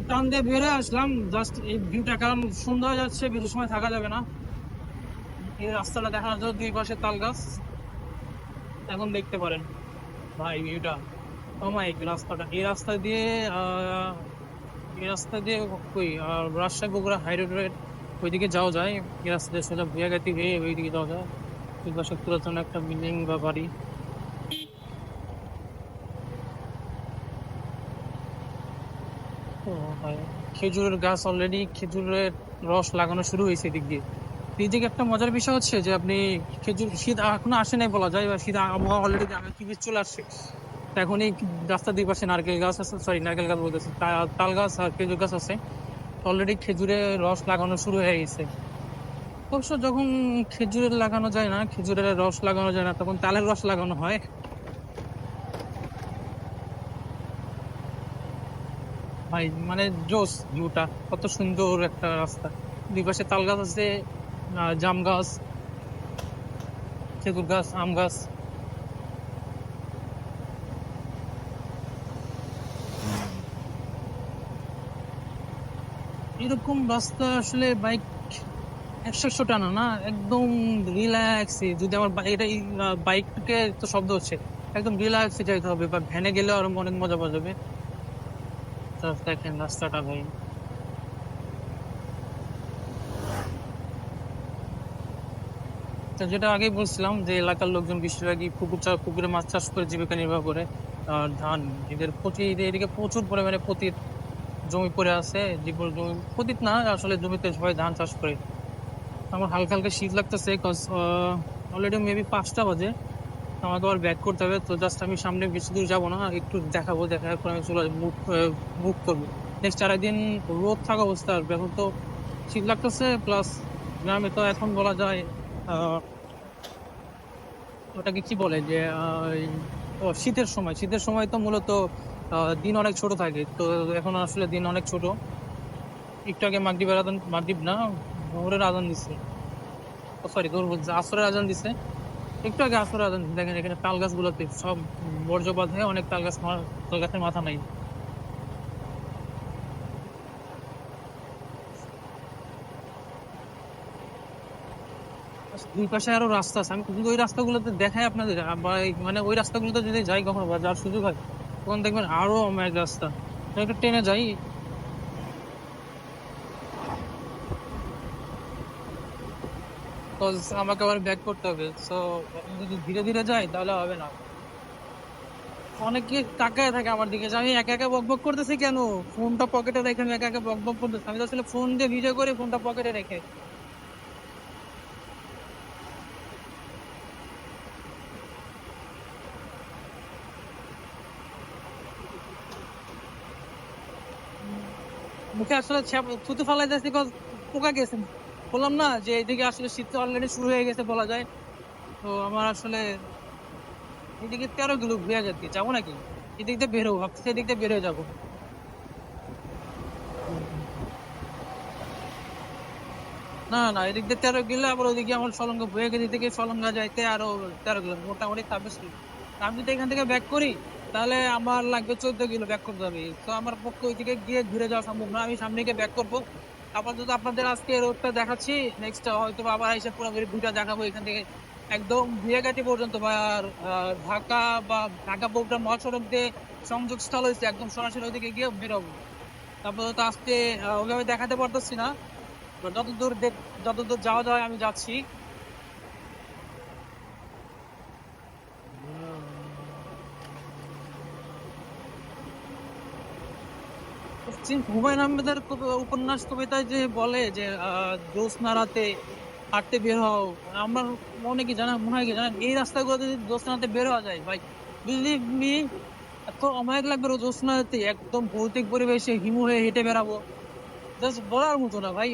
টান দিয়ে বেরিয়ে আসলাম জাস্ট এই ভিউটা, কারণ সন্ধ্যা হয়ে যাচ্ছে, বেশি সময় থাকা যাবে না। এই রাস্তাটা দেখার জন্য দুই পাশে তাল গাছ, এখন দেখতে পারেন ভাই ভিউটা অমায়িক। রাস্তাটা এই রাস্তা দিয়ে এই রাস্তা দিয়ে কই রাজশাহী বগুড়া হাই রোড ওইদিকে যাওয়া যায়। এই রাস্তা দিয়ে সোজা ভুয়াগাতি হয়ে ওইদিকে যাওয়া যায়। দুই পাশে পুরাতন একটা বিল্ডিং বা বাড়ি। ও ভাই, খেজুরের গাছ অলরেডি খেজুরের রস লাগানো শুরু হয়েছে এদিক দিয়ে। এদিকে একটা মজার বিষয় হচ্ছে যে আপনি খেজুর, শীত এখনো আসে নাই বলা যায়, বা শীত আবহাওয়া অলরেডি কি বীজ চলে আসছে। তো এখন এই রাস্তার দুই পাশে নারকেল গাছ আছে, সরি নারকেল গাছ বলতেছি, তাল গাছ আর খেজুর গাছ আছে। অলরেডি খেজুরের রস লাগানো শুরু হয়ে গেছে। অবশ্য যখন খেজুরের লাগানো যায় না, খেজুরের রস লাগানো যায় না, তখন তালের রস লাগানো হয়। ভাই মানে জোস ভিউটা, কত সুন্দর একটা রাস্তা। দুই পাশে তাল গাছ আছে, জাম গাছ, খেজুর গাছ, আম গাছ। এরকম রাস্তা আসলে বাইক 100 টানা না, একদম রিল্যাক্সে যদি আমার এটা বাইককে তো শব্দ হচ্ছে, একদম রিল্যাক্সে যাইতে হবে, বা ভ্যানে গেলে আরো অনেক মজা পাওয়া যাবে। দেখেন রাস্তাটা ভাই। তো যেটা আগেই বলছিলাম যে এলাকার লোকজন বেশিরভাগই পুকুরে মাছ চাষ করে জীবিকা নির্বাহ করে। আর ধান, এদের এদিকে প্রচুর পরিমাণে পতিত জমি পড়ে আছে, যেগুলো জমি পতিত না, আসলে জমিতে সবাই ধান চাষ করে। আমার হালকা হালকা শীত লাগতেছে, অলরেডি মেবি 5টা বাজে। আমাকে আবার ব্যাক করতে হবে, তো জাস্ট আমি সামনে বেশি দূর যাবো না, একটু দেখাবো, দেখার পর আমি চলে মুভ করবো। নেক্সট 4 দিন রোদ থাকা অবস্থা আসবে। এখন তো শীত লাগতেছে, প্লাস গ্রামে তো এখন বলা যায় ওটাকে কি বলে যে শীতের সময় তো মূলত দিন অনেক ছোট থাকে, তো এখন আসলে দিন অনেক ছোট। একটু আগে মাগরিবের আজান, মাগরিব না, ভোরের আজান দিচ্ছে, সরি ভোর বলছে, আসরের আজান দিচ্ছে। একটু আগে আসরের আজান দিচ্ছে। দেখেন এখানে তাল গাছ গুলোতে সব বর্জ্যপাত হয়ে অনেক তাল গাছের মাথা নাই। দুই পাশে আরো রাস্তা আছে, আমি যদি ওই রাস্তাগুলোতে দেখাই আপনাদের, মানে ওই রাস্তাগুলোতে যদি যাই কখনো বা যাওয়ার সুযোগ হয়, তখন দেখবেন আরো অনেক রাস্তা। তো একটু ট্রেনে যাই, কজ আমাকে আবার ব্যাক করতে হবে। সো যদি ধীরে ধীরে যাই তাহলে হবে না। অনেকে তাকায় থাকে আমার দিকে যে আমি একা একা বক বক করতেছি কেন, ফোনটা পকেটে রেখে আমি একা একা বক বক করতেছি। আমি তো আসলে ফোন দিয়ে ভিডিও করে ফোনটা পকেটে রেখে। মুখে আসলে থুতু ফালাই যাচ্ছে, পোকা গেছে। বললাম না যে এইদিকে আসলে শীত অলরেডি শুরু হয়ে গেছে বলা যায়। তো আমার আসলে এদিকে 13 কিলো ঘুরে যেতে যাবো নাকি, এদিক দিয়ে বেরোবো ভাবতেছি, এদিক দিয়ে বেরোয় যাবো। না না, এদিক দিয়ে 13 কিলো, আবার ওইদিকে আমার সলঙ্গ বয়ে গেছে, থেকে সলঙ্গা যাইতে আরো 13 কিলো, মোটামুটি 26 কিলো। আমি যদি এখান থেকে ব্যাক করি তাহলে আমার লাগবে 14 কিলো ব্যাক করতে হবে। তো আমার পক্ষে ওইদিকে গিয়ে ঘুরে যাওয়া সম্ভব না, আমি সামনে গিয়ে ব্যাক করবো। আপাতত আপনাদের আজকে রোডটা দেখাচ্ছি, নেক্সট হয়তো আবার এসে পুরোপুরি দুইটা দেখাবো এখান থেকে একদম বিয়াগাতি পর্যন্ত। বা ঢাকা বা ঢাকা বগুড়া মহাসড়ক দিয়ে সংযোগ স্থল হয়েছে, একদম সরাসরি ওইদিকে গিয়ে বেরোবো। তারপর তো আজকে ওইভাবে দেখাতে পারতেছি না, যতদূর যতদূর যাওয়া যায় আমি যাচ্ছি। হুমায়ুন আহমেদের উপন্যাস কবিতায় যে বলে যে জ্যোৎস্না রাতে হাঁটতে বের হও। আমার মনে কি জানা মনে হয় কি জানেন, এই রাস্তাগুলো যদি জ্যোৎস্না রাতে বের হওয়া যায় ভাই, বিলিভ মি, এত অমায়িক লাগবে জ্যোৎস্না রাতে, একদম ভৌতিক পরিবেশে হিমু হয়ে হেঁটে বেড়াবো, জাস্ট বলার মতো না ভাই।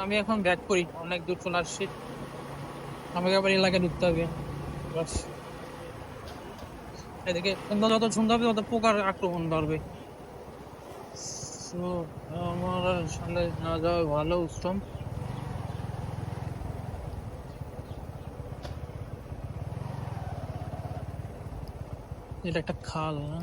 আমি এখন ব্যাক করি, অনেক দূর চলে আসছি, আমাকে আবার এলাকায় ঢুকতে হবে। বাস, এদিকে সন্ধ্যা যত সন্ধ্যা হবে তত পোকার আক্রমণ বাড়বে। তো আমার আসলে না যাওয়া ভালো উত্তম। এটা একটা খাল না?